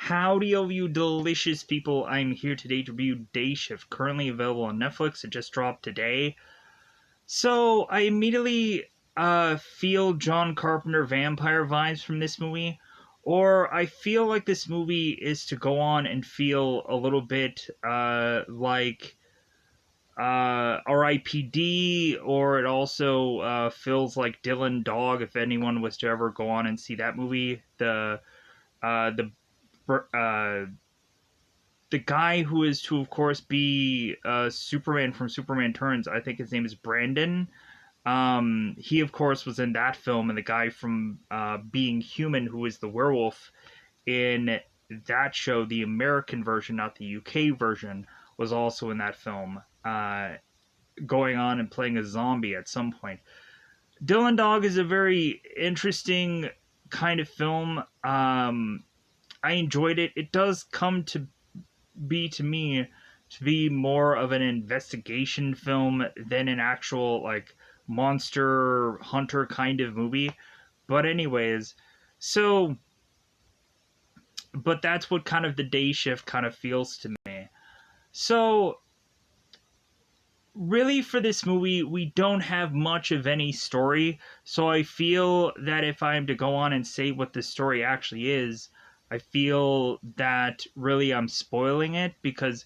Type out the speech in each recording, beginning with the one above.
Howdy, all you delicious people. I'm here today to review Day Shift, currently available on Netflix. It just dropped today. So, I immediately feel John Carpenter vampire vibes from this movie. Or I feel like this movie is to go on and feel a little bit like R.I.P.D. Or it also feels like Dylan Dog, if anyone was to ever go on and see that movie. The uh, the guy who is to, of course, be Superman from Superman Returns. I think his name is Brandon. He, of course, was in that film, and the guy from Being Human, who is the werewolf in that show, the American version, not the UK version, was also in that film, going on and playing a zombie at some point. Dylan Dog is a very interesting kind of film. I enjoyed it. It does come to me to be more of an investigation film than an actual like monster hunter kind of movie. But anyways, so but that's what kind of the Day Shift kind of feels to me. So really for this movie, we don't have much of any story. So I feel that if I am to go on and say what the story actually is, I feel that really I'm spoiling it, because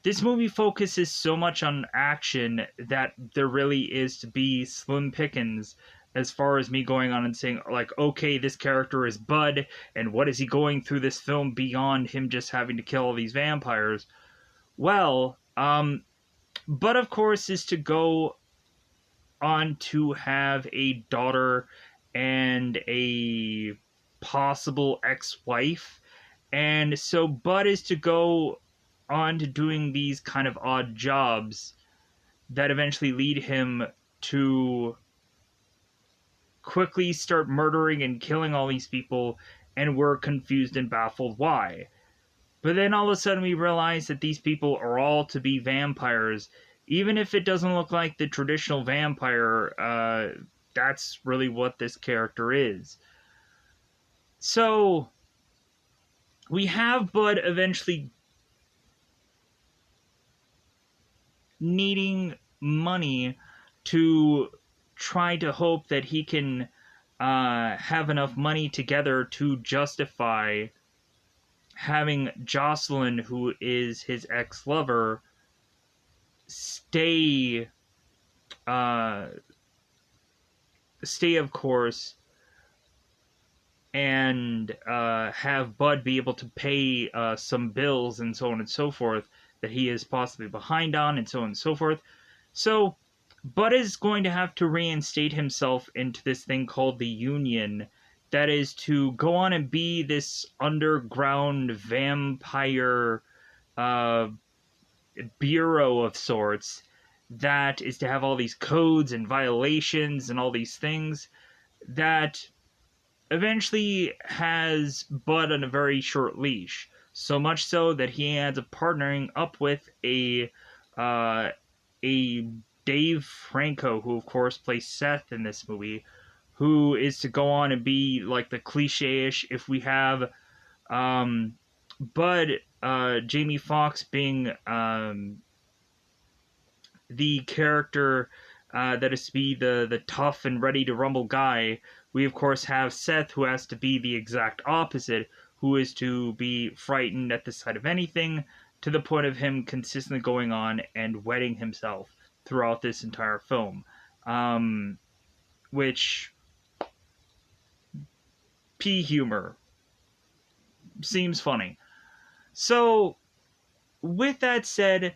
this movie focuses so much on action that there really is to be slim pickings as far as me going on and saying, like, okay, this character is Bud, and what is he going through this film beyond him just having to kill all these vampires? Well, Bud, of course, is to go on to have a daughter and a possible ex-wife. And so Bud is to go on to doing these kind of odd jobs that eventually lead him to quickly start murdering and killing all these people, and we're confused and baffled why. But then all of a sudden we realize that these people are all to be vampires, even if it doesn't look like the traditional vampire. That's really what this character is. So we have Bud eventually needing money to try to hope that he can have enough money together to justify having Jocelyn, who is his ex-lover, stay, of course, and have Bud be able to pay some bills and so on and so forth that he is possibly behind on, and so on and so forth. So Bud is going to have to reinstate himself into this thing called the Union, that is to go on and be this underground vampire bureau of sorts, that is to have all these codes and violations and all these things that eventually has Bud on a very short leash. So much so that he ends up partnering up with a Dave Franco, who of course plays Seth in this movie, who is to go on and be like the cliche-ish. If we have Bud, Jamie Foxx being the character that is to be the tough and ready to rumble guy, we of course have Seth, who has to be the exact opposite, who is to be frightened at the sight of anything, to the point of him consistently going on and wetting himself throughout this entire film. Which, pea humor, seems funny. So, with that said,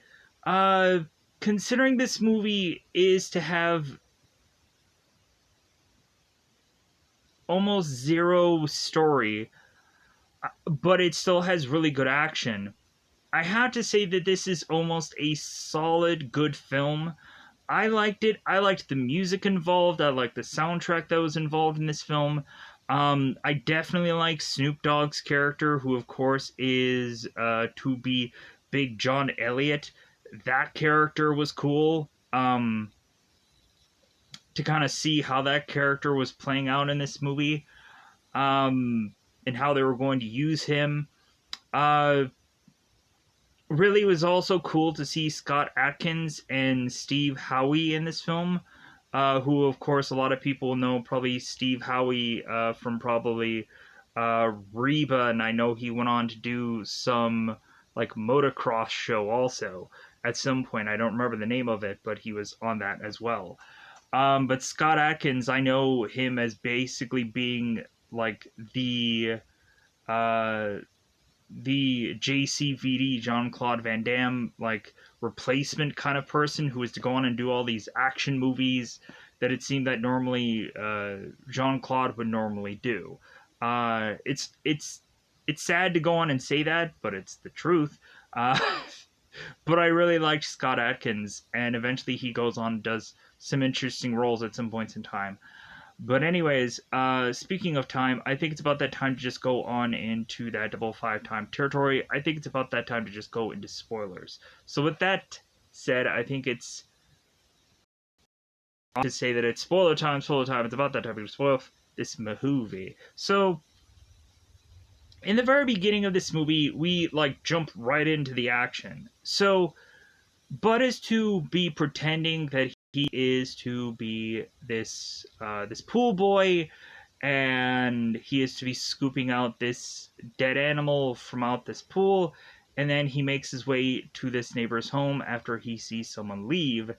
considering this movie is to have almost zero story, but it still has really good action, I have to say that this is almost a solid, good film. I liked it. I liked the music involved. I liked the soundtrack that was involved in this film. I definitely like Snoop Dogg's character, who of course is to be Big John Elliott. That character was cool. To kind of see how that character was playing out in this movie, and how they were going to use him. Uh, really was also cool to see Scott Atkins and Steve Howie in this film, who, of course, a lot of people know probably Steve Howie from probably Reba, and I know he went on to do some like motocross show also at some point. I don't remember the name of it, but he was on that as well. But Scott Atkins, I know him as basically being like uh, the JCVD Jean Claude Van Damme like replacement kind of person who was to go on and do all these action movies that it seemed that normally Jean Claude would normally do. It's sad to go on and say that, but it's the truth. Uh, but I really liked Scott Atkins, and eventually he goes on and does some interesting roles at some points in time. But anyways, speaking of time, I think it's about that time to just go on into that double five time territory. I think it's about that time to just go into spoilers. So with that said, I think it's to say that it's spoiler time, spoiler time. It's about that time to spoil this movie. So in the very beginning of this movie, we like jump right into the action. So Bud is to be pretending that he is to be this pool boy, and he is to be scooping out this dead animal from out this pool, and then he makes his way to this neighbor's home after he sees someone leave,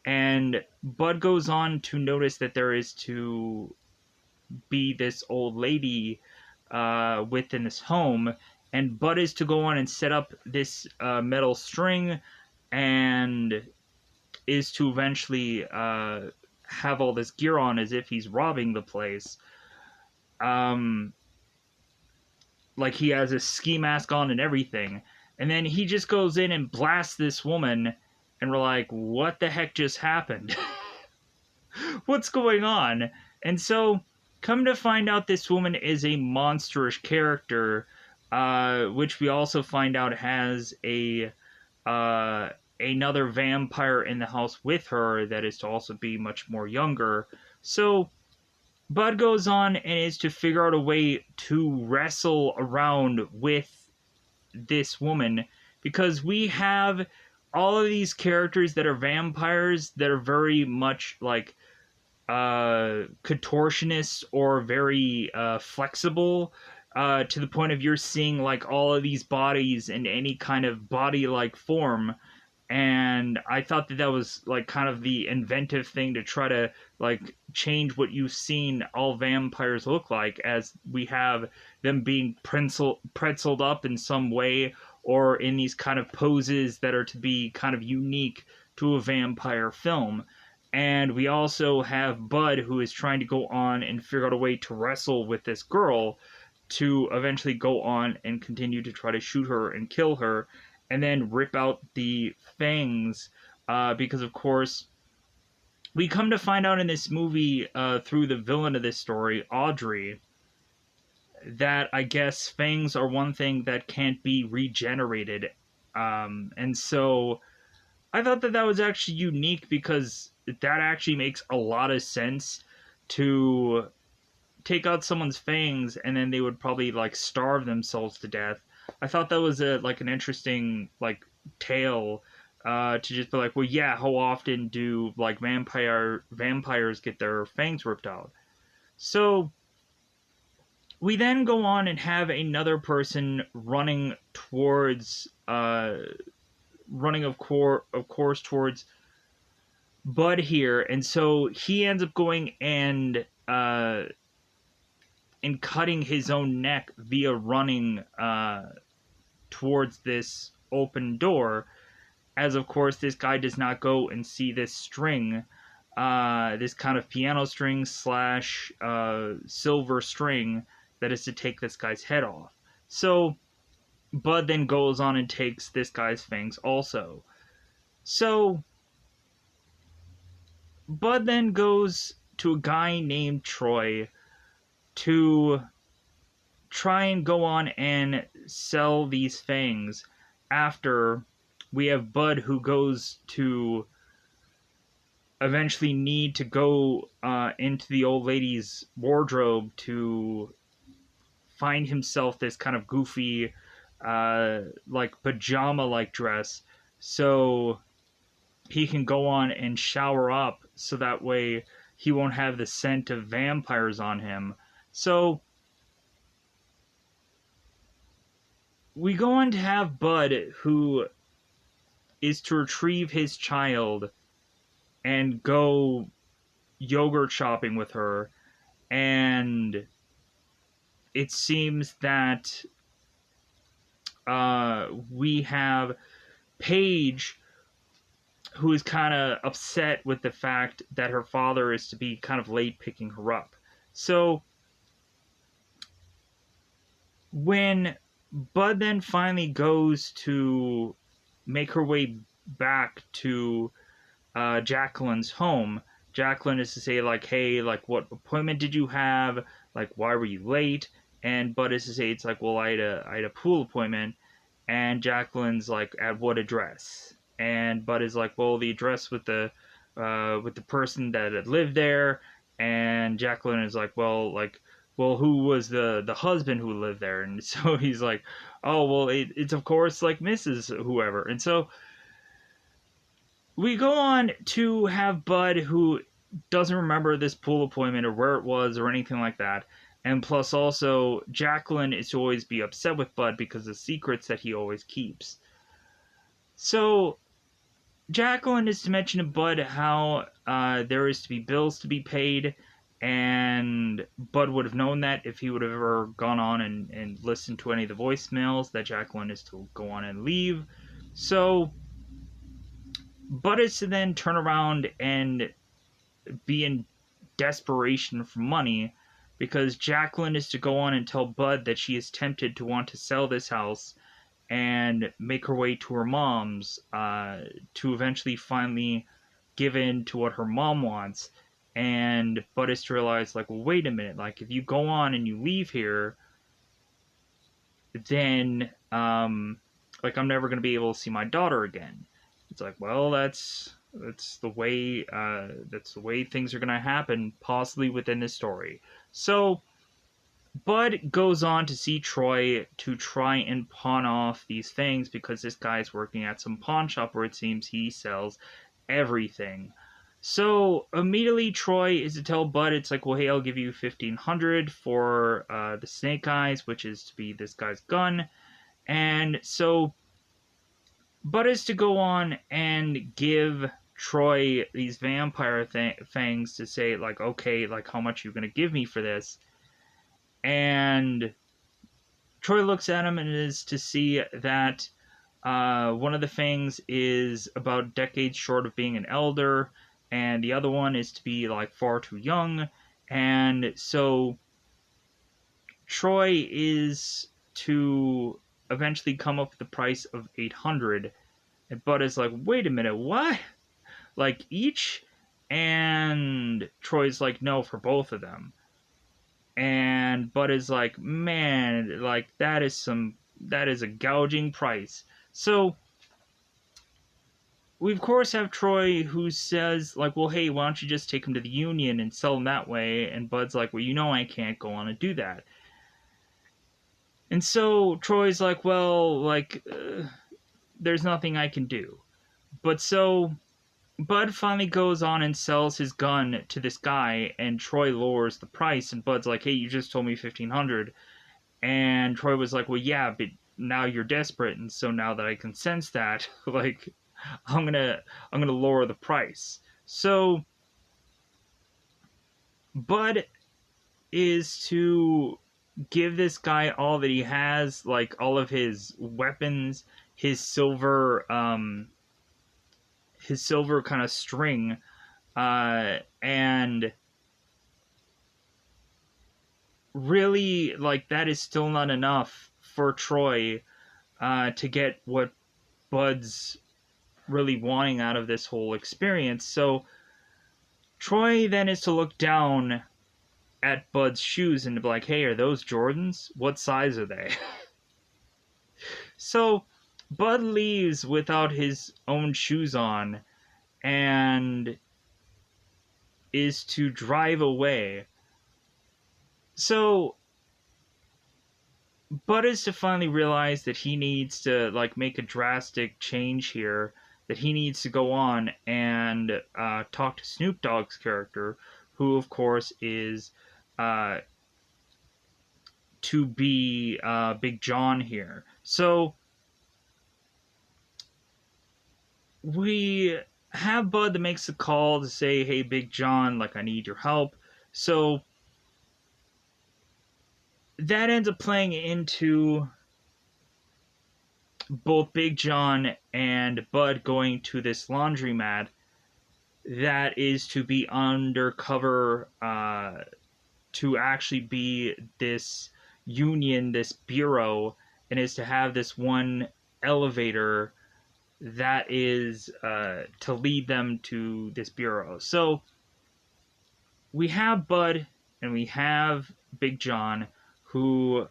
and Bud goes on to notice that there is to be this old lady within this home, and Bud is to go on and set up this metal string and is to eventually have all this gear on as if he's robbing the place. Um, like he has a ski mask on and everything. And then he just goes in and blasts this woman, and we're like, what the heck just happened? What's going on? And so, come to find out, this woman is a monsterish character, which we also find out has another vampire in the house with her that is to also be much more younger. So Bud goes on and is to figure out a way to wrestle around with this woman, because we have all of these characters that are vampires that are very much like contortionists or very flexible, to the point of you're seeing like all of these bodies in any kind of body like form. And I thought that that was like kind of the inventive thing to try to like change what you've seen all vampires look like, as we have them being pretzeled up in some way, or in these kind of poses that are to be kind of unique to a vampire film. And we also have Bud, who is trying to go on and figure out a way to wrestle with this girl to eventually go on and continue to try to shoot her and kill her, and then rip out the fangs, because of course we come to find out in this movie, through the villain of this story, Audrey, that I guess fangs are one thing that can't be regenerated. And so I thought that that was actually unique, because that actually makes a lot of sense to take out someone's fangs and then they would probably like starve themselves to death. I thought that was a like an interesting like tale, to just be like, well, yeah, how often do like vampires get their fangs ripped out? So we then go on and have another person running towards running of course towards Bud here, and so he ends up going and cutting his own neck via running towards this open door, as of course this guy does not go and see this string, this kind of piano string slash silver string that is to take this guy's head off. So Bud then goes on and takes this guy's fangs also. So Bud then goes to a guy named Troy to try and go on and sell these fangs, after we have Bud, who goes to eventually need to go into the old lady's wardrobe to find himself this kind of goofy like pajama like dress, so he can go on and shower up, so that way he won't have the scent of vampires on him. So we go on to have Bud, who is to retrieve his child and go yogurt shopping with her, and it seems that we have Paige, who is kind of upset with the fact that her father is to be kind of late picking her up. So when Bud then finally goes to make her way back to Jacqueline's home, Jacqueline is to say, like, hey, like, what appointment did you have? Like, why were you late? And Bud is to say, it's like, well, I had a pool appointment. And Jacqueline's like, at what address? And Bud is like, well, the address with the person that had lived there. And Jacqueline is like, well, who was the husband who lived there? And so he's like, oh, well, it's of course like Mrs. Whoever. And so we go on to have Bud, who doesn't remember this pool appointment or where it was or anything like that. And plus, also, Jacqueline is to always be upset with Bud because of secrets that he always keeps. So, Jacqueline is to mention to Bud how there is to be bills to be paid, and Bud would have known that if he would have ever gone on and listened to any of the voicemails that Jacqueline is to go on and leave. So, Bud is to then turn around and be in desperation for money, because Jacqueline is to go on and tell Bud that she is tempted to want to sell this house and make her way to her mom's, to eventually finally give in to what her mom wants. And Bud is to realize, like, well, wait a minute, like, if you go on and you leave here, then, like, I'm never going to be able to see my daughter again. It's like, well, that's the way things are going to happen, possibly within this story. So Bud goes on to see Troy to try and pawn off these things, because this guy's working at some pawn shop where it seems he sells everything. So immediately Troy is to tell Bud, it's like, well, hey, I'll give you 1,500 for the snake eyes, which is to be this guy's gun. And so Bud is to go on and give Troy these vampire fangs to say, like, okay, like, how much are you going to give me for this? And Troy looks at him and is to see that one of the fangs is about decades short of being an elder, and the other one is to be, like, far too young. And so Troy is to eventually come up with the price of 800. And Bud is like, wait a minute, what? Like, each? And Troy's like, no, for both of them. And Bud is like, man, like, that is a gouging price. So we of course have Troy, who says, like, well, hey, why don't you just take him to the Union and sell him that way? And Bud's like, well, you know I can't go on and do that. And so Troy's like, well, like, there's nothing I can do. But so Bud finally goes on and sells his gun to this guy, and Troy lowers the price, and Bud's like, hey, you just told me 1,500. And Troy was like, well, yeah, but now you're desperate, and so now that I can sense that, like, I'm gonna lower the price. So Bud is to give this guy all that he has, like all of his weapons, his silver kind of string, and really, like, that is still not enough for Troy to get what Bud's really wanting out of this whole experience. So Troy then is to look down at Bud's shoes and to be like, hey, are those Jordans? What size are they? So Bud leaves without his own shoes on and is to drive away. So Bud is to finally realize that he needs to like make a drastic change here. That he needs to go on and talk to Snoop Dogg's character, who of course is uh, to be Big John here. So we have Bud that makes a call to say, "Hey, Big John, like I need your help." So that ends up playing into both Big John and Bud going to this laundromat that is to be undercover, to actually be this union, this bureau, and is to have this one elevator that is to lead them to this bureau. So we have Bud and we have Big John who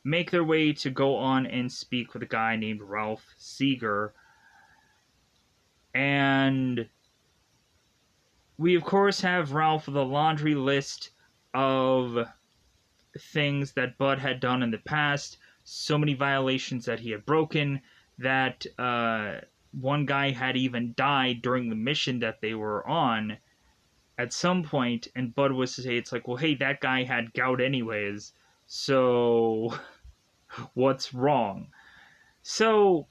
make their way to go on and speak with a guy named Ralph Seeger. And we, of course, have Ralph with a laundry list of things that Bud had done in the past, so many violations that he had broken, that one guy had even died during the mission that they were on at some point, and Bud was to say, it's like, well, hey, that guy had gout anyways, so what's wrong? So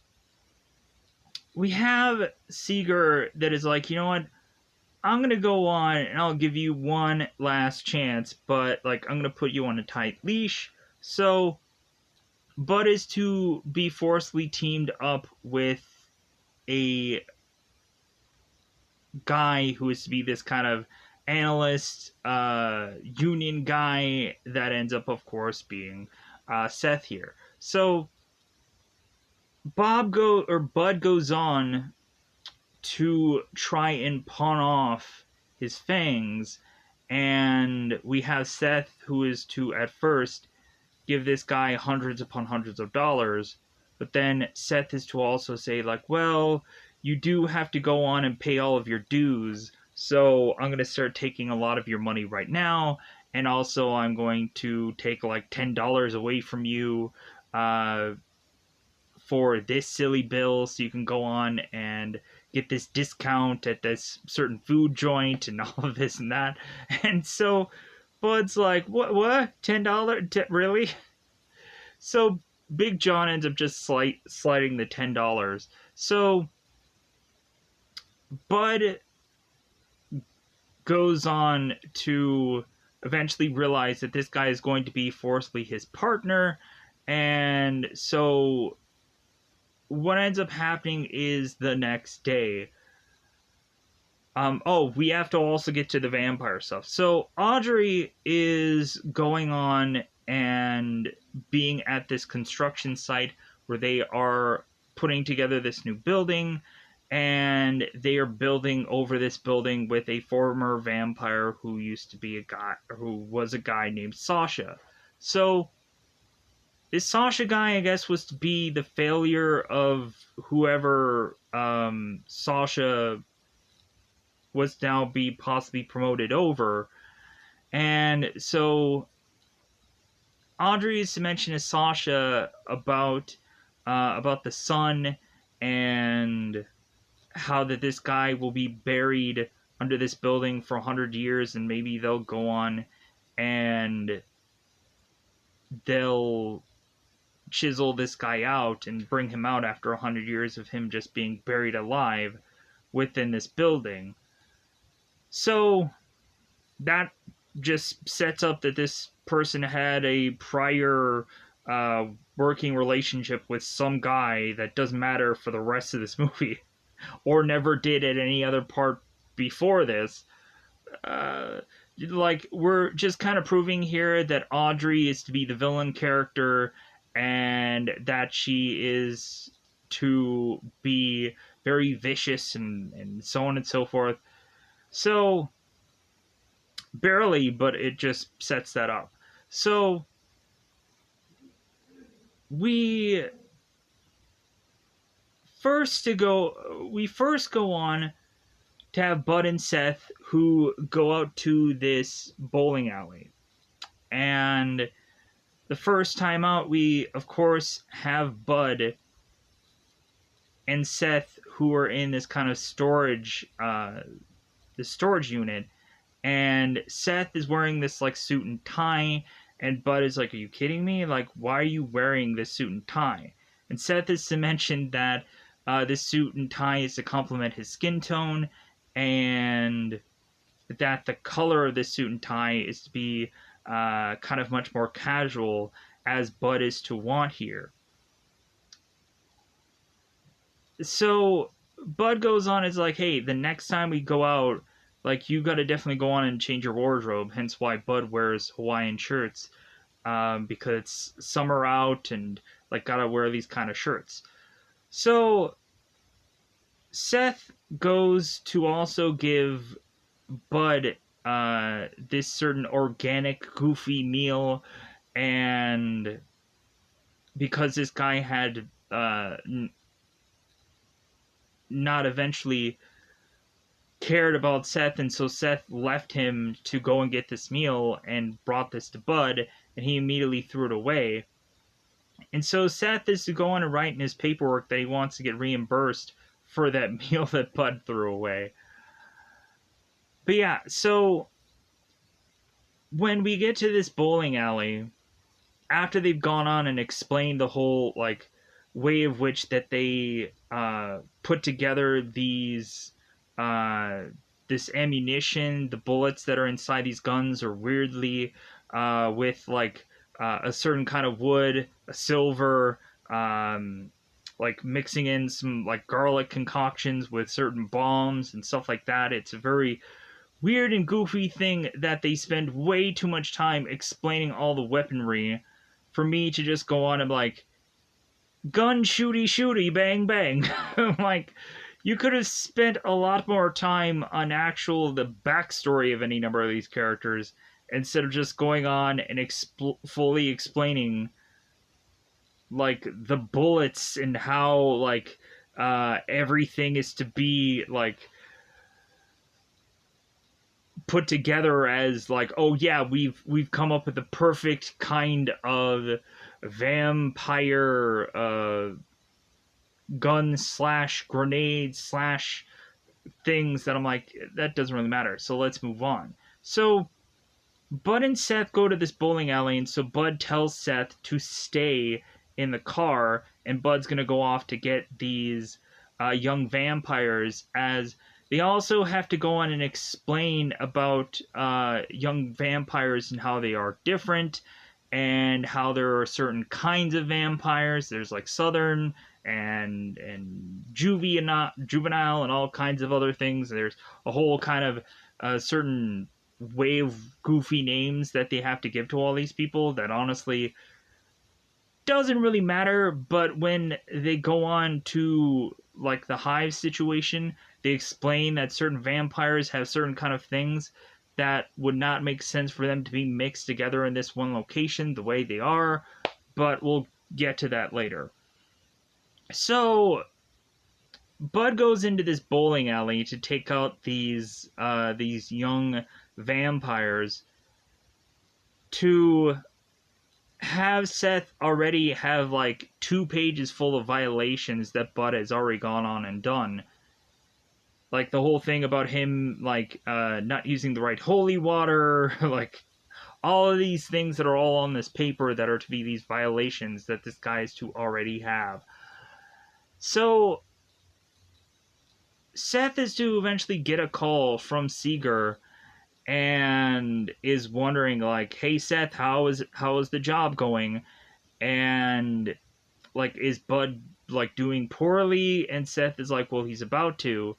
we have Seeger that is like, you know what? I'm gonna go on and I'll give you one last chance, but like I'm gonna put you on a tight leash. So Bud is to be forcibly teamed up with a guy who is to be this kind of analyst, union guy that ends up, of course, being Seth here. So Bud goes on to try and pawn off his fangs, and we have Seth who is to at first give this guy hundreds upon hundreds of dollars, but then Seth is to also say like, well, you do have to go on and pay all of your dues, so I'm going to start taking a lot of your money right now, and also I'm going to take like $10 away from you for this silly bill, so you can go on and get this discount at this certain food joint and all of this and that. And so Bud's like, what? $10? Really? So Big John ends up just sliding the $10. So Bud goes on to eventually realize that this guy is going to be forcibly his partner, and so what ends up happening is the next day. We have to also get to the vampire stuff. So Audrey is going on and being at this construction site where they are putting together this new building, and they are building over this building with a former vampire who used to be a guy named Sasha. So this Sasha guy, I guess, was to be the failure of whoever Sasha was now be possibly promoted over. And so Audrey is to mention to Sasha about the sun and how that this guy will be buried under this building for 100 years, and maybe they'll go on and they'll chisel this guy out and bring him out after 100 years of him just being buried alive within this building. So that just sets up that this person had a prior working relationship with some guy that doesn't matter for the rest of this movie, or never did at any other part before this. Like, we're just kind of proving here that Audrey is to be the villain character, and that she is to be very vicious and so on and so forth. So barely, but it just sets that up. So we first go on to have Bud and Seth, who go out to this bowling alley, and the first time out, we of course have Bud and Seth, who are in this kind of storage, the storage unit, and Seth is wearing this like suit and tie, and Bud is like, "Are you kidding me? Like, why are you wearing this suit and tie?" And Seth is to mention that this suit and tie is to complement his skin tone, and that the color of this suit and tie is to be kind of much more casual, as Bud is to want here. So Bud goes on, is like, "Hey, the next time we go out, like, you gotta definitely go on and change your wardrobe." Hence why Bud wears Hawaiian shirts, because it's summer out and like gotta wear these kind of shirts. So Seth goes to also give Bud this certain organic goofy meal, and because this guy had not eventually cared about Seth, and so Seth left him to go and get this meal and brought this to Bud, and he immediately threw it away. And so Seth is to go on and write in his paperwork that he wants to get reimbursed for that meal that Bud threw away. But yeah, so when we get to this bowling alley, after they've gone on and explained the whole like way of which that they put together these this ammunition, the bullets that are inside these guns are weirdly with like a certain kind of wood, a silver, like mixing in some like garlic concoctions with certain bombs and stuff like that. It's a very weird and goofy thing that they spend way too much time explaining all the weaponry for me to just go on and like, gun shooty shooty bang bang. Like, you could have spent a lot more time on the backstory of any number of these characters instead of just going on and fully explaining like the bullets and how like everything is to be like put together as like, oh yeah, we've come up with the perfect kind of vampire gun slash grenade slash things, that I'm like, that doesn't really matter, so let's move on. So Bud and Seth go to this bowling alley, and so Bud tells Seth to stay in the car, and Bud's gonna go off to get these young vampires, as they also have to go on and explain about young vampires and how they are different, and how there are certain kinds of vampires. There's like southern and juvenile and all kinds of other things. There's a whole kind of certain way of goofy names that they have to give to all these people that honestly doesn't really matter. But when they go on to like the hive situation, they explain that certain vampires have certain kind of things that would not make sense for them to be mixed together in this one location the way they are, but we'll get to that later. So Bud goes into this bowling alley to take out these young vampires, to have Seth already have like 2 pages full of violations that Bud has already gone on and done. Like the whole thing about him like not using the right holy water, like all of these things that are all on this paper that are to be these violations that this guy is to already have. So Seth is to eventually get a call from Seeger, and is wondering like, "Hey Seth, how is the job going?" And like, is Bud like doing poorly? And Seth is like, "Well, he's about to."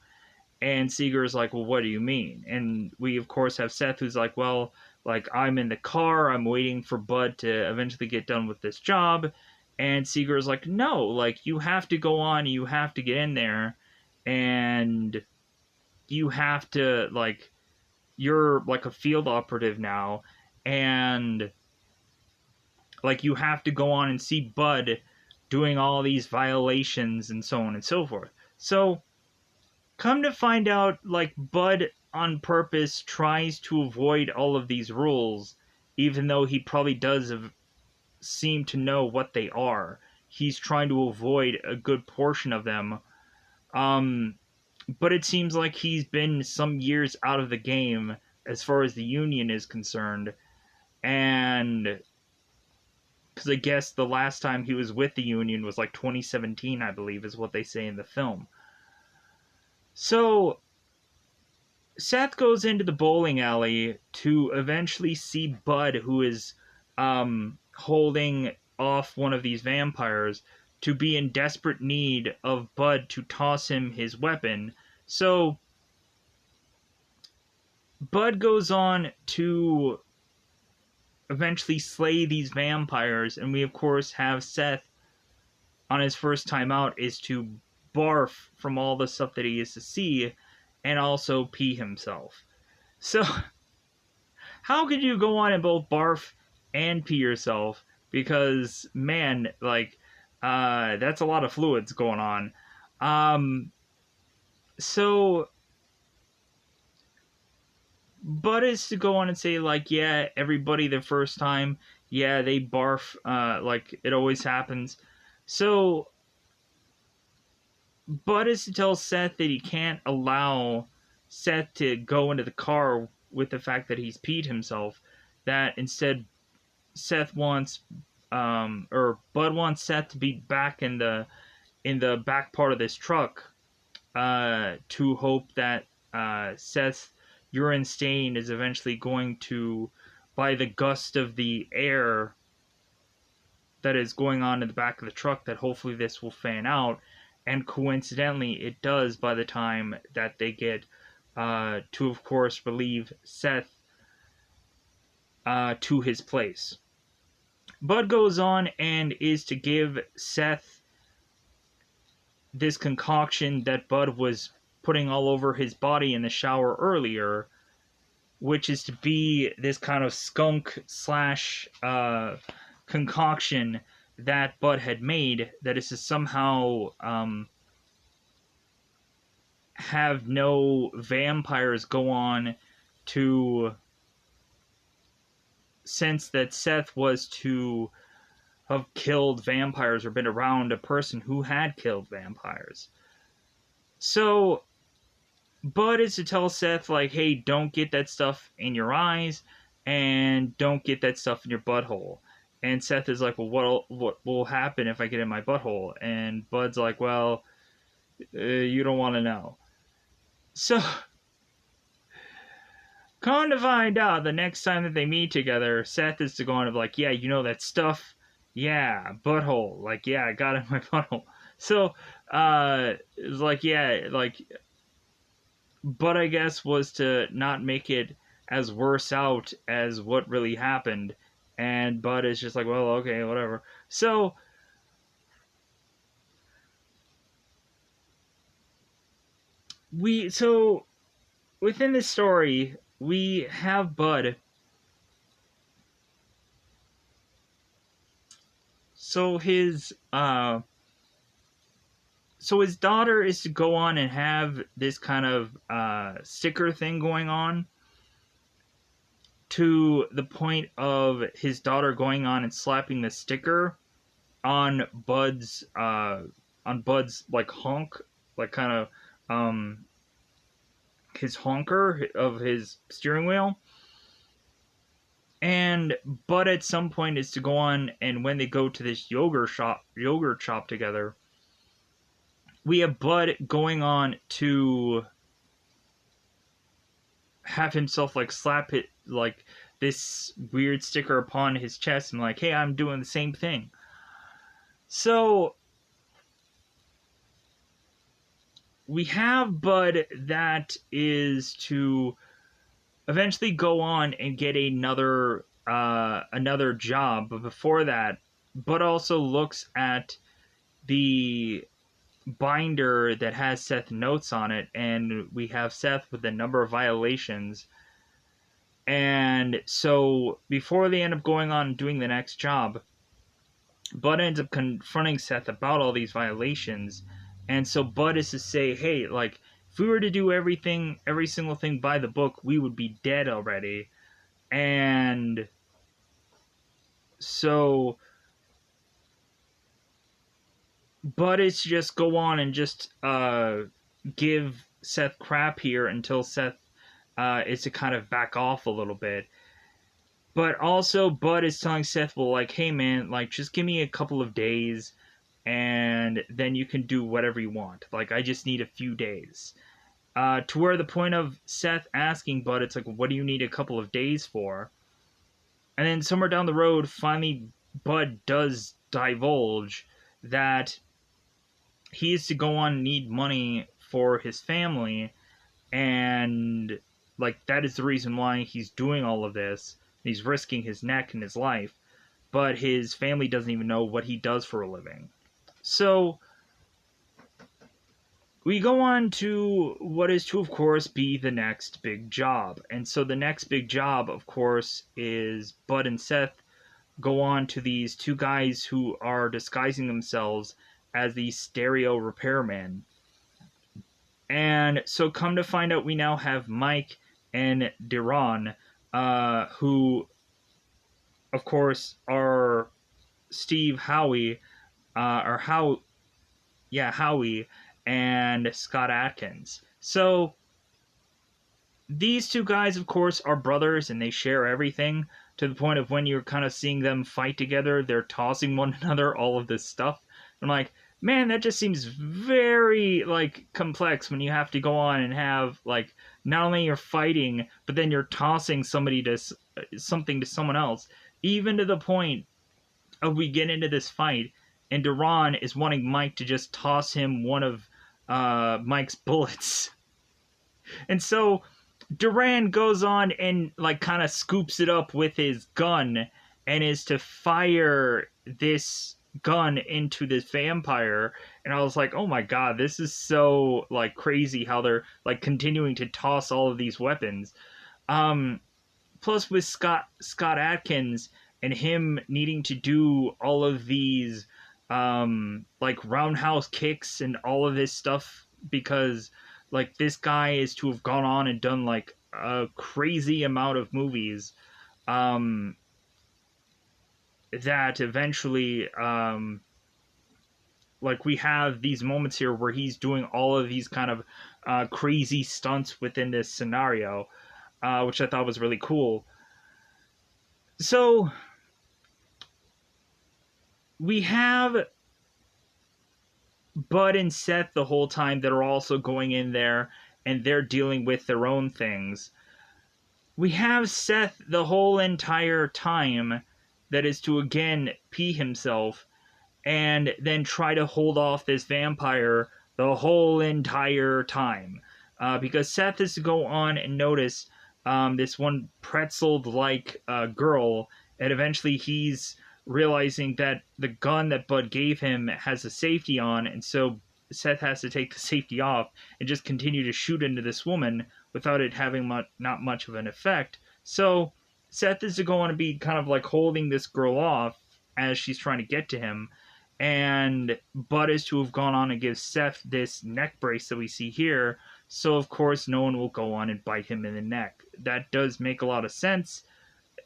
And Seeger is like, "Well, what do you mean?" And we of course have Seth, who's like, "Well, like, I'm in the car, I'm waiting for Bud to eventually get done with this job." And Seeger is like, "No, like, you have to go on, you have to get in there, and you have to, like, you're like a field operative now, and like, you have to go on and see Bud doing all these violations and so on and so forth." So come to find out, like, Bud on purpose tries to avoid all of these rules, even though he probably does seem to know what they are. He's trying to avoid a good portion of them. But it seems like he's been some years out of the game as far as the Union is concerned. And because I guess the last time he was with the Union was like 2017, I believe, is what they say in the film. So Seth goes into the bowling alley to eventually see Bud, who is holding off one of these vampires, to be in desperate need of Bud to toss him his weapon. So Bud goes on to eventually slay these vampires, and we of course have Seth on his first time out is to barf from all the stuff that he is to see and also pee himself. So how could you go on and both barf and pee yourself? Because man, like that's a lot of fluids going on. So Bud is to go on and say like, yeah, everybody the first time, yeah, they barf, like it always happens. So Bud is to tell Seth that he can't allow Seth to go into the car with the fact that he's peed himself. That instead, Seth wants, or Bud wants Seth to be back in the back part of this truck, to hope that Seth's urine stain is eventually going to, by the gust of the air that is going on in the back of the truck, that hopefully this will fan out. And coincidentally, it does by the time that they get to, of course, relieve Seth to his place. Bud goes on and is to give Seth this concoction that Bud was putting all over his body in the shower earlier, which is to be this kind of skunk slash concoction that Bud had made that is to somehow have no vampires go on to sense that Seth was to have killed vampires or been around a person who had killed vampires. So Bud is to tell Seth, like, hey, don't get that stuff in your eyes and don't get that stuff in your butthole. And Seth is like, well, what will happen if I get in my butthole? And Bud's like, well, you don't want to know. So, come to find out, the next time that they meet together, Seth is to go on and be like, yeah, you know that stuff? Yeah, butthole. Like, yeah, I got it in my butthole. So, it's like, yeah, like, Bud, I guess, was to not make it as worse out as what really happened. And Bud is just like, well, okay, whatever. So, within this story, we have Bud. So his daughter is to go on and have this kind of sticker thing going on, to the point of his daughter going on and slapping the sticker on Bud's like honk, like kind of his honker of his steering wheel. And Bud at some point is to go on, and when they go to this yogurt shop together, we have Bud going on to have himself like slap it like this weird sticker upon his chest and like, hey, I'm doing the same thing. So we have Bud that is to eventually go on and get another job, but before that, Bud also looks at the binder that has Seth notes on it, and we have Seth with a number of violations. And so before they end up going on and doing the next job, Bud ends up confronting Seth about all these violations. And so Bud is to say, hey, like, if we were to do every single thing by the book, we would be dead already. And so Bud is to just go on and just give Seth crap here until Seth is to kind of back off a little bit. But also, Bud is telling Seth, well, like, hey man, like, just give me a couple of days and then you can do whatever you want. Like, I just need a few days. To where the point of Seth asking Bud, it's like, what do you need a couple of days for? And then somewhere down the road, finally, Bud does divulge that he is to go on and need money for his family, and like that is the reason why he's doing all of this. He's risking his neck and his life, but his family doesn't even know what he does for a living. So we go on to what is to, of course, be the next big job. And so the next big job, of course, is Bud and Seth go on to these two guys who are disguising themselves as these stereo repairmen. And so come to find out, we now have Mike and Duran, who, of course, are Steve Howie, or Howie, and Scott Atkins. So these two guys, of course, are brothers and they share everything to the point of when you're kind of seeing them fight together, they're tossing one another all of this stuff. I'm like, man, that just seems very like complex when you have to go on and have like not only you're fighting, but then you're tossing somebody to something to someone else, even to the point of we get into this fight and Duran is wanting Mike to just toss him one of Mike's bullets. And so Duran goes on and like kind of scoops it up with his gun and is to fire this gun into this vampire. And I was like, oh my god, this is so like crazy how they're like continuing to toss all of these weapons. Plus with Scott Atkins and him needing to do all of these like roundhouse kicks and all of this stuff because like this guy is to have gone on and done like a crazy amount of movies that eventually like we have these moments here where he's doing all of these kind of crazy stunts within this scenario, which I thought was really cool. So we have Bud and Seth the whole time that are also going in there and they're dealing with their own things. We have Seth the whole entire time that is to again pee himself and then try to hold off this vampire the whole entire time. Because Seth is to go on and notice this one pretzel-like girl, and eventually he's realizing that the gun that Bud gave him has a safety on, and so Seth has to take the safety off and just continue to shoot into this woman without it having not much of an effect. So Seth is to go on and be kind of like holding this girl off as she's trying to get to him, and Bud is to have gone on and give Seth this neck brace that we see here, so of course no one will go on and bite him in the neck. That does make a lot of sense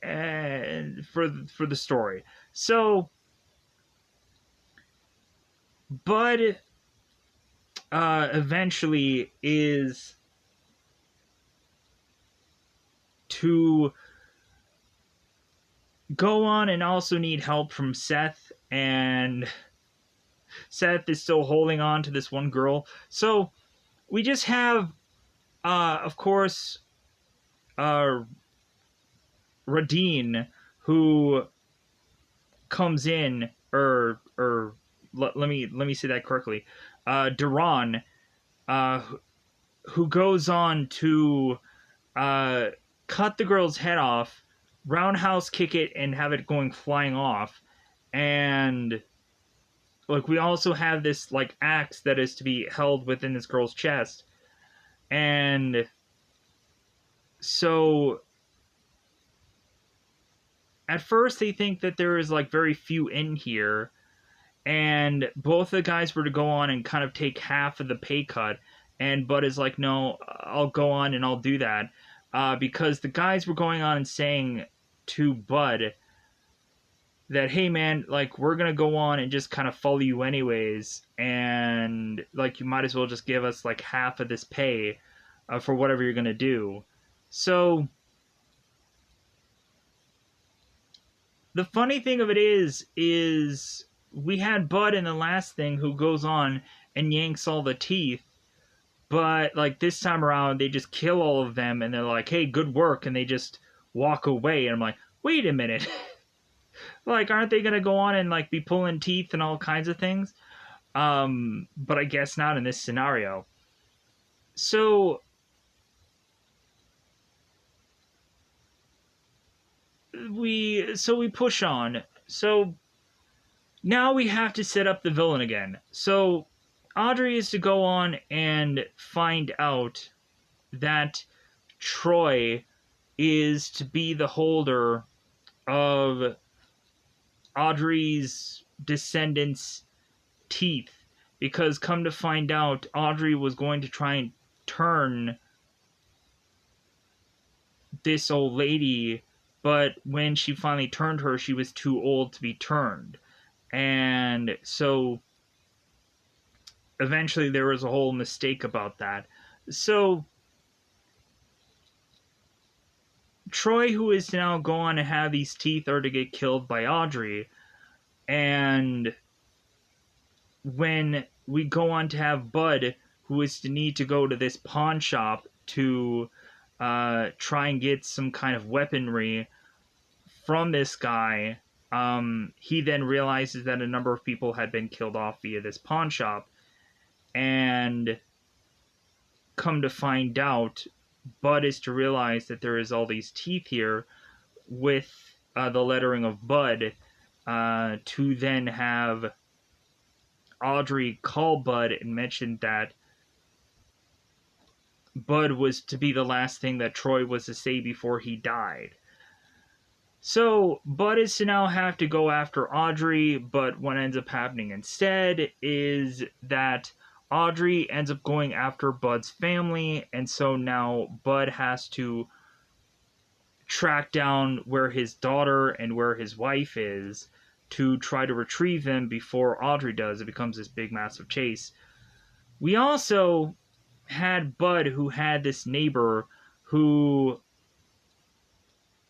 for the story. So Bud eventually is to go on and also need help from Seth, and Seth is still holding on to this one girl. So we just have, of course, Radine, who comes in, let me say that correctly. Duran, who goes on to cut the girl's head off, roundhouse kick it, and have it going flying off. And like we also have this like axe that is to be held within this girl's chest. And so at first they think that there is like very few in here, and both the guys were to go on and kind of take half of the pay cut, and Bud is like, no, I'll go on and I'll do that, because the guys were going on and saying to Bud that, hey man, like we're gonna go on and just kind of follow you anyways, and like you might as well just give us like half of this pay for whatever you're gonna do. So the funny thing of it is we had Bud in the last thing who goes on and yanks all the teeth, but like this time around they just kill all of them and they're like, hey, good work, and they just walk away, and I'm like, wait a minute. Like, aren't they gonna go on and like be pulling teeth and all kinds of things? But I guess not in this scenario. So we push on. So now we have to set up the villain again. So Audrey is to go on and find out that Troy is to be the holder of Audrey's descendants' teeth, because come to find out, Audrey was going to try and turn this old lady, but when she finally turned her, she was too old to be turned. And so eventually there was a whole mistake about that. So Troy, who is now going to have these teeth, are to get killed by Audrey. And when we go on to have Bud, who is to need to go to this pawn shop to try and get some kind of weaponry from this guy, he then realizes that a number of people had been killed off via this pawn shop. And come to find out, Bud is to realize that there is all these teeth here with the lettering of Bud, to then have Audrey call Bud and mention that Bud was to be the last thing that Troy was to say before he died. So Bud is to now have to go after Audrey, but what ends up happening instead is that Audrey ends up going after Bud's family, and so now Bud has to track down where his daughter and where his wife is to try to retrieve them before Audrey does. It becomes this big, massive chase. We also had Bud, who had this neighbor who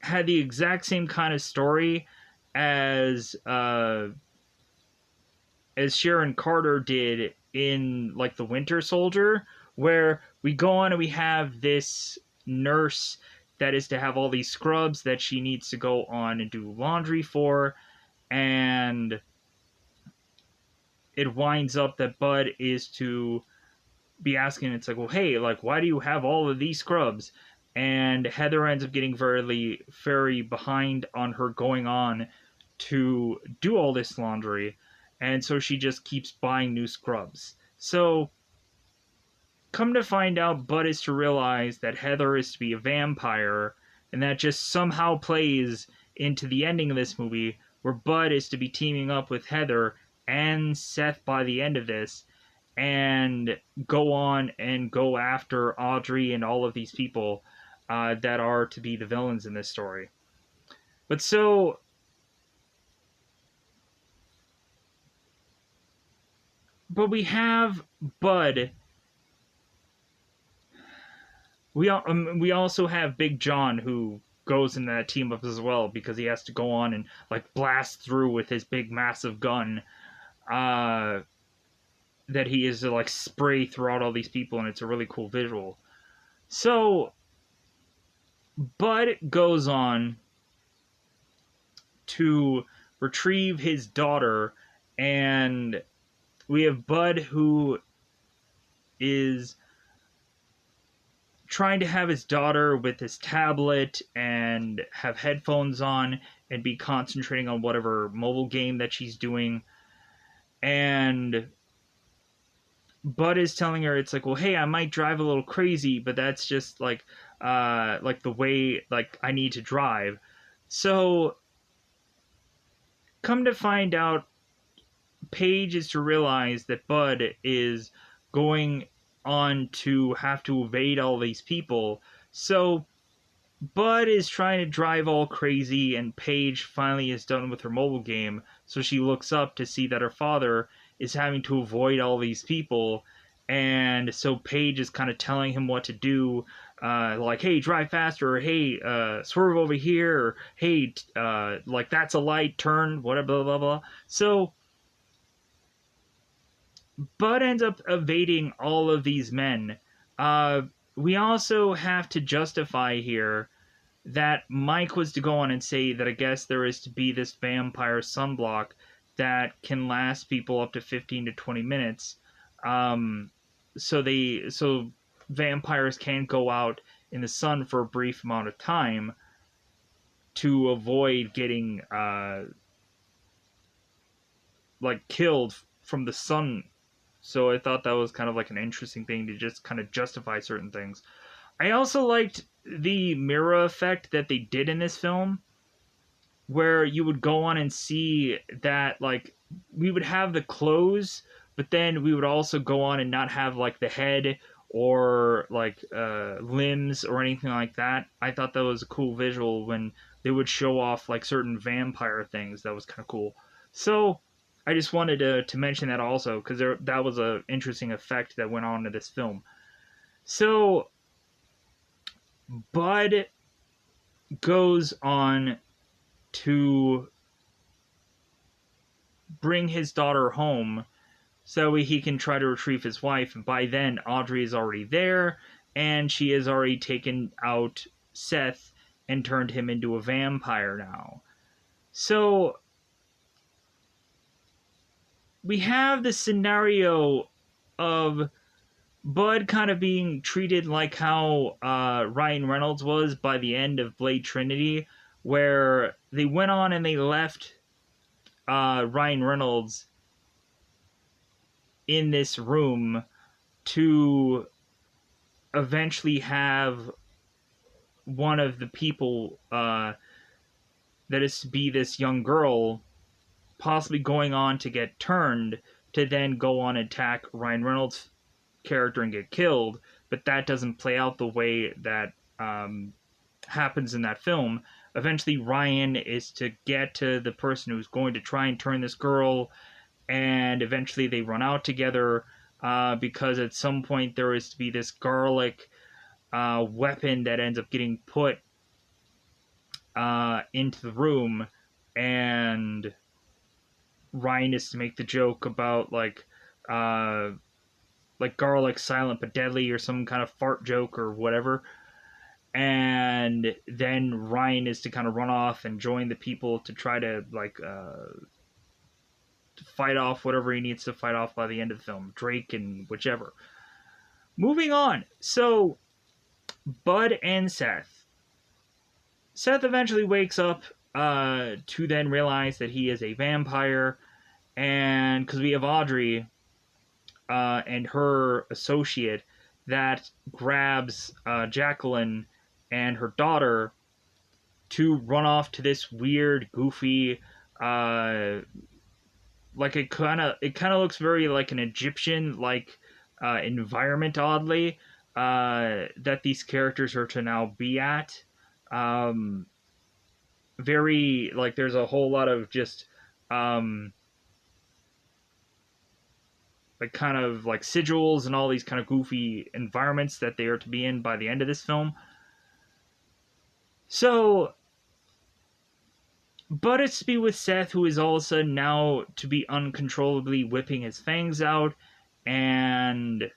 had the exact same kind of story as Sharon Carter did in like The Winter Soldier, where we go on and we have this nurse that is to have all these scrubs that she needs to go on and do laundry for, and it winds up that Bud is to be asking, it's like, well, hey, like, why do you have all of these scrubs? And Heather ends up getting very behind on her going on to do all this laundry, and so she just keeps buying new scrubs. So come to find out, Bud is to realize that Heather is to be a vampire, and that just somehow plays into the ending of this movie, where Bud is to be teaming up with Heather and Seth by the end of this, and go on and go after Audrey and all of these people that are to be the villains in this story. But we have Bud. We also have Big John, who goes in that team up as well, because he has to go on and like blast through with his big massive gun that he is to like spray throughout all these people, and it's a really cool visual. So Bud goes on to retrieve his daughter, and we have Bud, who is trying to have his daughter with his tablet and have headphones on and be concentrating on whatever mobile game that she's doing. And Bud is telling her, it's like, well, hey, I might drive a little crazy, but that's just like the way like I need to drive. So come to find out, Paige is to realize that Bud is going on to have to evade all these people. So Bud is trying to drive all crazy, and Paige finally is done with her mobile game, so she looks up to see that her father is having to avoid all these people, and so Paige is kind of telling him what to do, like, hey, drive faster, or hey, swerve over here, or hey, like, that's a light, turn, whatever, blah, blah, blah. So Bud ends up evading all of these men. Uh, we also have to justify here that Mike was to go on and say that I guess there is to be this vampire sunblock that can last people up to 15 to 20 minutes. Um, so vampires can't go out in the sun for a brief amount of time to avoid getting like killed from the sun. So I thought that was kind of like an interesting thing to just kind of justify certain things. I also liked the mirror effect that they did in this film, where you would go on and see that, like, we would have the clothes, but then we would also go on and not have like the head or like limbs or anything like that. I thought that was a cool visual when they would show off like certain vampire things. That was kind of cool. So I just wanted to mention that also, because that was a interesting effect that went on to this film. So Bud goes on to bring his daughter home so he can try to retrieve his wife. And by then, Audrey is already there, and she has already taken out Seth and turned him into a vampire now. So we have the scenario of Bud kind of being treated like how Ryan Reynolds was by the end of Blade Trinity, where they went on and they left Ryan Reynolds in this room to eventually have one of the people that is to be this young girl possibly going on to get turned to then go on and attack Ryan Reynolds' character and get killed, but that doesn't play out the way that happens in that film. Eventually, Ryan is to get to the person who's going to try and turn this girl, and eventually they run out together because at some point there is to be this garlic weapon that ends up getting put into the room, and Ryan is to make the joke about like garlic silent but deadly, or some kind of fart joke or whatever. And then Ryan is to kind of run off and join the people to try to to fight off whatever he needs to fight off by the end of the film, Drake and whichever. Moving on. So Bud and Seth. Seth eventually wakes up to then realize that he is a vampire, and because we have Audrey and her associate that grabs Jacqueline and her daughter to run off to this weird, goofy, like it kind of looks very like an Egyptian like environment, oddly, that these characters are to now be at. Very like there's a whole lot of just like kind of like sigils and all these kind of goofy environments that they are to be in by the end of this film. So, but it's to be with Seth, who is all of a sudden now to be uncontrollably whipping his fangs out, and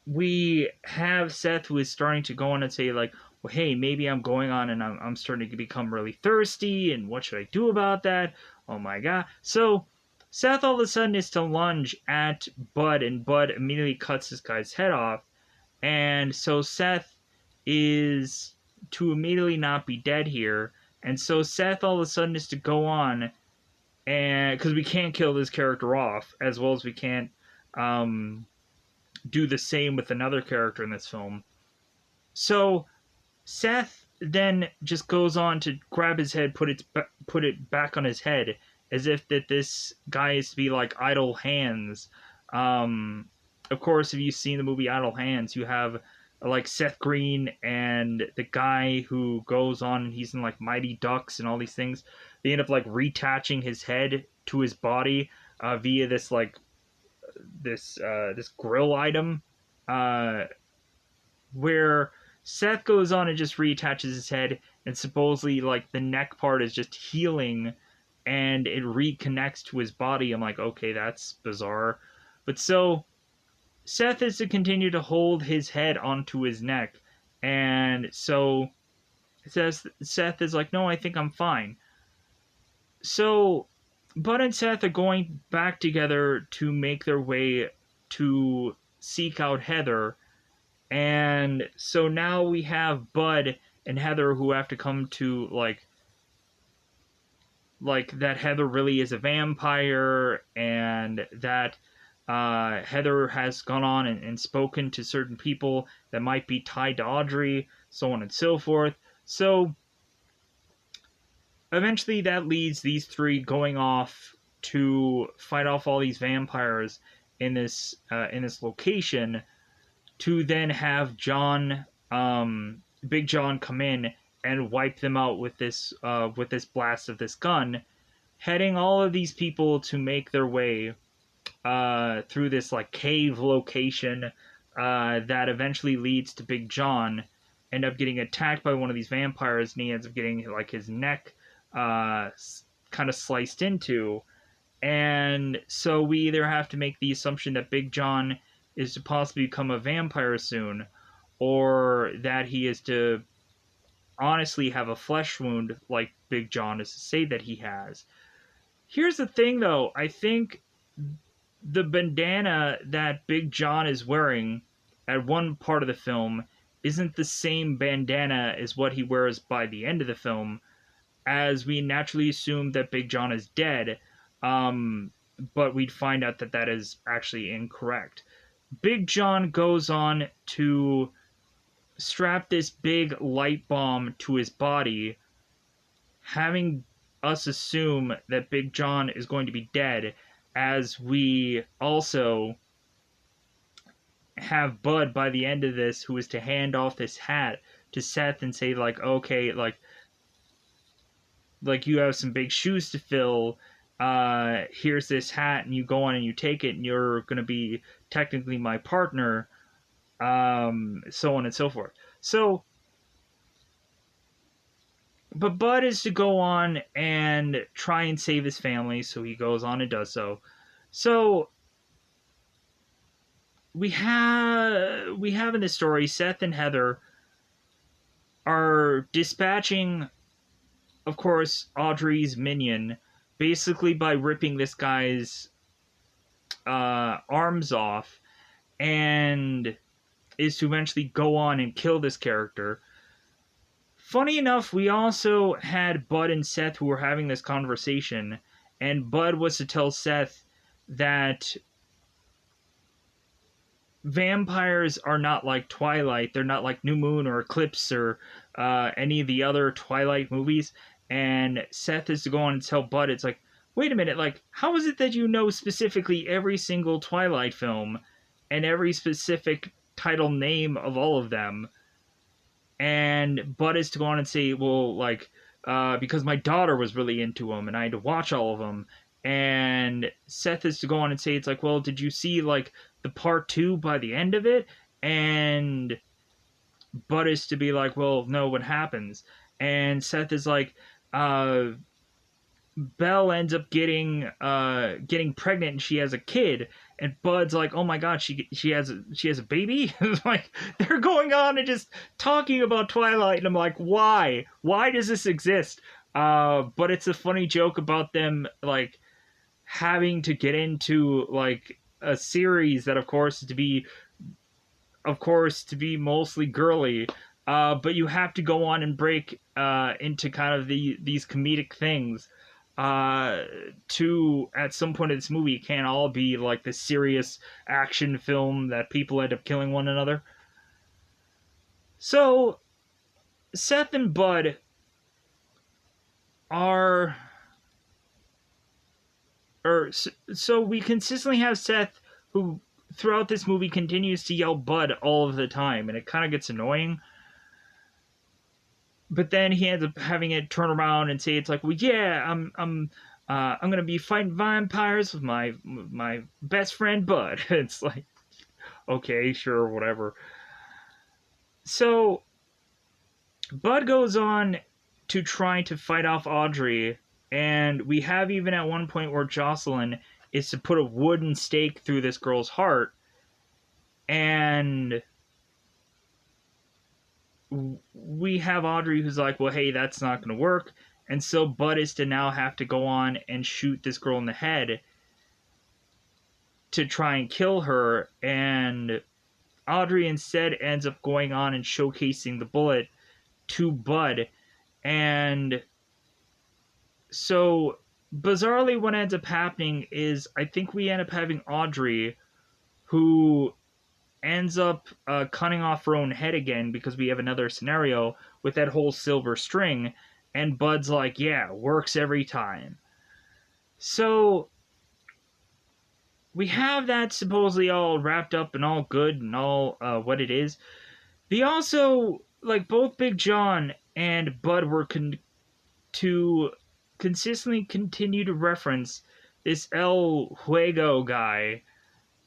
we have Seth, who is starting to go on and say like, well, hey, maybe I'm going on and I'm starting to become really thirsty, and what should I do about that? Oh my god. So Seth all of a sudden is to lunge at Bud, and Bud immediately cuts this guy's head off. And so Seth is to immediately not be dead here. And so Seth all of a sudden is to go on, and because we can't kill this character off, as well as we can't do the same with another character in this film. So Seth then just goes on to grab his head, put it back on his head, as if that this guy is to be like Idle Hands. Of course, if you've seen the movie Idle Hands, you have like Seth Green and the guy who goes on and he's in like Mighty Ducks and all these things. They end up like reattaching his head to his body via this like this grill item, uh, where Seth goes on and just reattaches his head, and supposedly like the neck part is just healing, and it reconnects to his body. I'm like, okay, that's bizarre, but so Seth is to continue to hold his head onto his neck, and so Seth is like, no, I think I'm fine. So Bud and Seth are going back together to make their way to seek out Heather. And so now we have Bud and Heather who have to come to like that Heather really is a vampire, and that Heather has gone on and spoken to certain people that might be tied to Audrey, so on and so forth. So eventually that leads these three going off to fight off all these vampires in this location, to then have Big John, come in and wipe them out with this blast of this gun, heading all of these people to make their way through this like cave location that eventually leads to Big John end up getting attacked by one of these vampires, and he ends up getting like his neck kind of sliced into. And so we either have to make the assumption that Big John is to possibly become a vampire soon, or that he is to honestly have a flesh wound like Big John is to say that he has. Here's the thing though, I think the bandana that Big John is wearing at one part of the film isn't the same bandana as what he wears by the end of the film, as we naturally assume that Big John is dead, but we'd find out that that is actually incorrect. Big John goes on to strap this big light bomb to his body, having us assume that Big John is going to be dead, as we also have Bud by the end of this, who is to hand off this hat to Seth and say like, okay, like you have some big shoes to fill. Here's this hat, and you go on and you take it, and you're going to be technically my partner, so on and so forth. So, but Bud is to go on and try and save his family, so he goes on and does so. So we have in this story, Seth and Heather are dispatching, of course, Audrey's minion, basically by ripping this guy's arms off, and is to eventually go on and kill this character. Funny enough, we also had Bud and Seth who were having this conversation, and Bud was to tell Seth that vampires are not like Twilight. They're not like New Moon or Eclipse or any of the other Twilight movies. And Seth is to go on and tell Bud, it's like, wait a minute, like, how is it that you know specifically every single Twilight film and every specific title name of all of them? And Bud is to go on and say, well, like, because my daughter was really into them and I had to watch all of them. And Seth is to go on and say, it's like, well, did you see, like, the part 2 by the end of it? And Bud is to be like, well, no, what happens? And Seth is like, Belle ends up getting pregnant and she has a kid, and Bud's like, oh my god, she has a baby. Like, they're going on and just talking about Twilight, and I'm like, why does this exist? But it's a funny joke about them like having to get into like a series that of course to be mostly girly, but you have to go on and break into kind of these comedic things to at some point in this movie. It can't all be like the serious action film that people end up killing one another. So Seth and Bud are, or so we consistently have Seth who throughout this movie continues to yell Bud all of the time, and it kind of gets annoying. But then he ends up having it turn around and say, "It's like, well, yeah, I'm gonna be fighting vampires with my best friend Bud." It's like, okay, sure, whatever. So Bud goes on to try to fight off Audrey, and we have even at one point where Jocelyn is to put a wooden stake through this girl's heart, and we have Audrey who's like, well, hey, that's not going to work. And so Bud is to now have to go on and shoot this girl in the head to try and kill her. And Audrey instead ends up going on and showcasing the bullet to Bud. And so, bizarrely, what ends up happening is I think we end up having Audrey, who ends up cutting off her own head again because we have another scenario with that whole silver string, and Bud's like, yeah, works every time. So we have that supposedly all wrapped up and all good and all what it is. They also, like, both Big John and Bud were to consistently continue to reference this El Juego guy.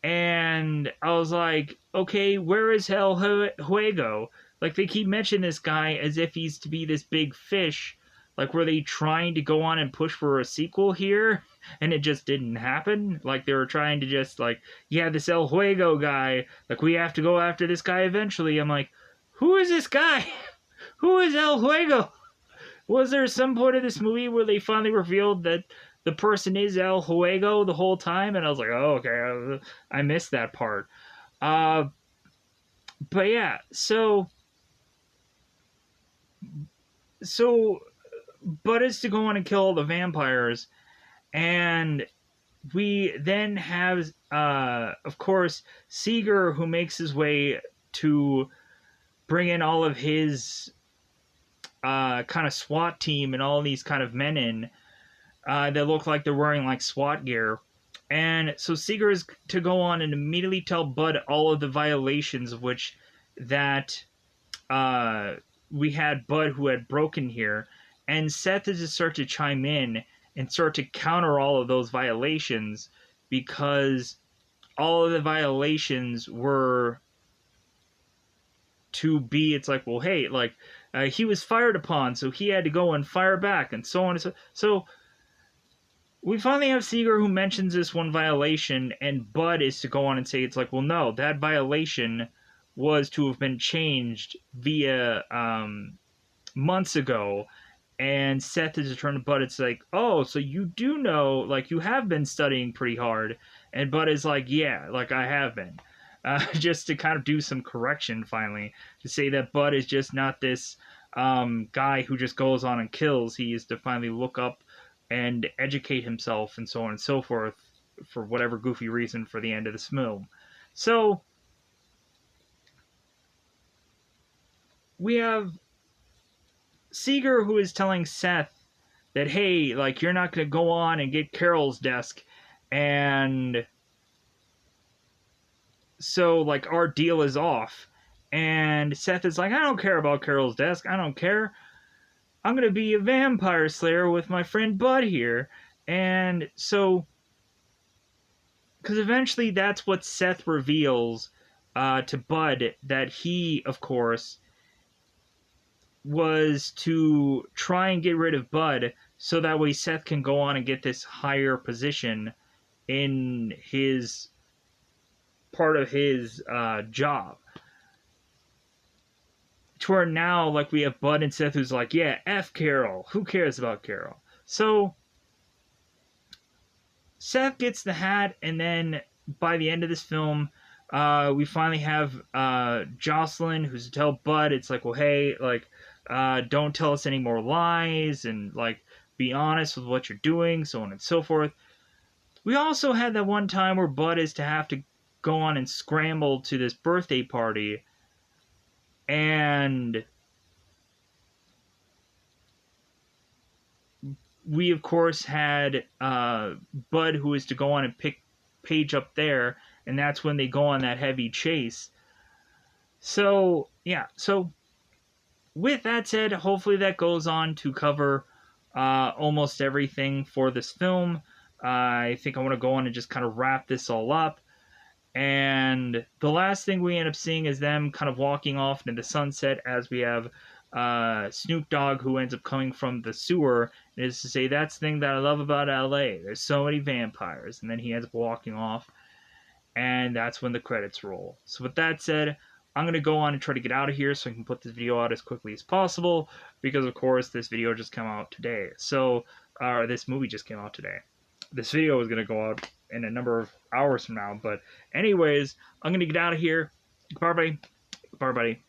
And I was like, okay, where is El Juego? Like, they keep mentioning this guy as if he's to be this big fish. Like, were they trying to go on and push for a sequel here? And it just didn't happen? Like, they were trying to just, like, yeah, this El Juego guy, like, we have to go after this guy eventually. I'm like, who is this guy? Who is El Juego? Was there some point of this movie where they finally revealed that the person is El Juego the whole time? And I was like, oh, okay, I missed that part. But yeah, so Bud is to go on and kill all the vampires, and we then have, of course, Seeger, who makes his way to bring in all of his kind of SWAT team and all these kind of men in that look like they're wearing like SWAT gear. And so Seeger is to go on and immediately tell Bud all of the violations of which that we had Bud who had broken here. And Seth is to start to chime in and start to counter all of those violations, because all of the violations were to be, it's like, well, hey, like, he was fired upon, so he had to go and fire back, and so on and so. So we finally have Seeger who mentions this one violation, and Bud is to go on and say, it's like, well, no, that violation was to have been changed via months ago. And Seth is to turn to Bud. It's like, oh, so you do know, like, you have been studying pretty hard. And Bud is like, yeah, like, I have been. Just to kind of do some correction finally, to say that Bud is just not this guy who just goes on and kills. He is to finally look up and educate himself and so on and so forth, for whatever goofy reason, for the end of this film. So we have Seeger who is telling Seth that, hey, like, you're not going to go on and get Carol's desk, and so, like, our deal is off. And Seth is like, I don't care about Carol's desk. I don't care. I'm going to be a vampire slayer with my friend Bud here. And so, because eventually that's what Seth reveals to Bud, that he, of course, was to try and get rid of Bud so that way Seth can go on and get this higher position in his part of his job. To where now, like, we have Bud and Seth who's like, yeah, F Carol. Who cares about Carol? So Seth gets the hat, and then by the end of this film, we finally have Jocelyn who's to tell Bud, it's like, well, hey, like, don't tell us any more lies, and, like, be honest with what you're doing, so on and so forth. We also had that one time where Bud is to have to go on and scramble to this birthday party, and we, of course, had Bud who was to go on and pick Paige up there, and that's when they go on that heavy chase. So yeah, so with that said, hopefully that goes on to cover almost everything for this film. I think I want to go on and just kind of wrap this all up. And the last thing we end up seeing is them kind of walking off into the sunset as we have Snoop Dogg, who ends up coming from the sewer, and is to say, that's the thing that I love about LA. There's so many vampires. And then he ends up walking off, and that's when the credits roll. So with that said, I'm going to go on and try to get out of here so I can put this video out as quickly as possible, because of course this video just came out today. So, or this movie just came out today. This video is going to go out in a number of hours from now, but anyways, I'm going to get out of here. Goodbye, everybody. Goodbye, everybody.